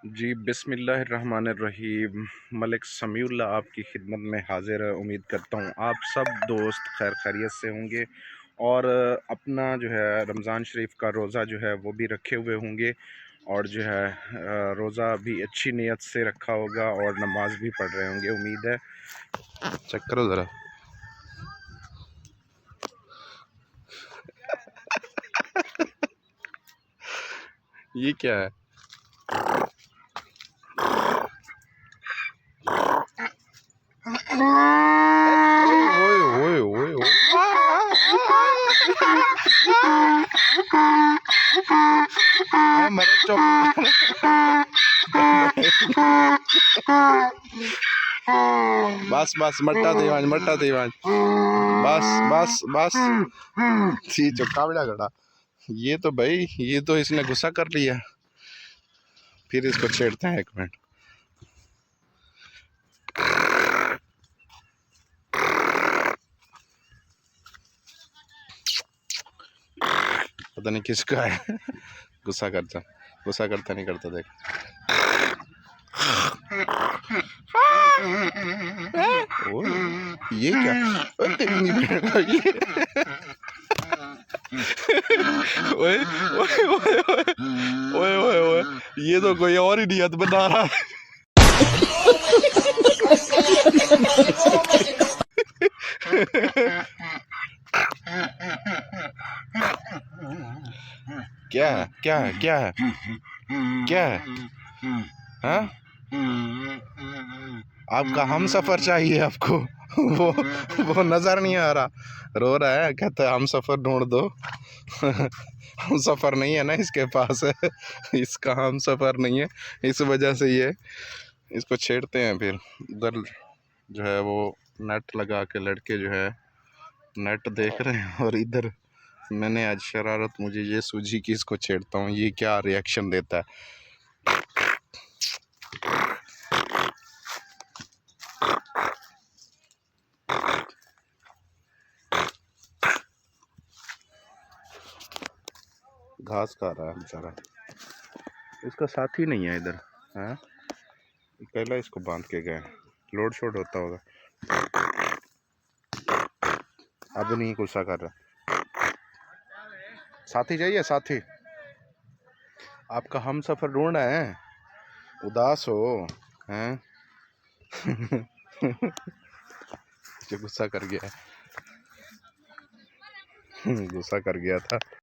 जी, बिस्मिल्लाहिर्रहमानिर्रहीम। मलिक समीउल्लाह आपकी खिदमत में हाज़िर है। उम्मीद करता हूँ आप सब दोस्त खैर खैरियत से होंगे और अपना जो है रमज़ान शरीफ का रोज़ा जो है वो भी रखे हुए होंगे और जो है रोज़ा भी अच्छी नीयत से रखा होगा और नमाज भी पढ़ रहे होंगे, उम्मीद है। चेक करो ज़रा। ये क्या है? ओए ओए ओए ओए मरे चुप। बस बस मट्टा दीवान बस बस बस जी चुका बड़ा खड़ा। ये तो भाई ये तो इसने गुस्सा कर लिया। फिर इसको छेड़ते हैं, एक मिनट। पता नहीं किसका है। गुस्सा करता नहीं करता देख। ओ, ये क्या? ओए ओए ओए ओए ओए ओए, ये तो कोई और ही नियत बना रहा है। क्या है क्या है क्या है क्या है? हाँ, आपका हम सफर चाहिए आपको। वो नजर नहीं आ रहा, रो रहा है, कहता है हम सफर ढूंढ दो। हम सफर नहीं है ना इसके पास है। इसका हम सफर नहीं है, इस वजह से ये इसको छेड़ते हैं। फिर उधर जो है वो नेट लगा के लड़के जो है नेट देख रहे हैं और इधर मैंने आज शरारत मुझे ये सूझी कि इसको छेड़ता हूँ, ये क्या रिएक्शन देता है। घास खा रहा है बेचारा, इसका साथी नहीं है इधर। हाँ, पहला इसको बांध के गए, लोड शोड होता होगा। अब नहीं गुस्सा कर रहा। साथी चाहिए, साथी। आपका हम सफर ढूंढ रहे हैं, उदास हो हैं। जो गुस्सा कर गया, गुस्सा कर गया था।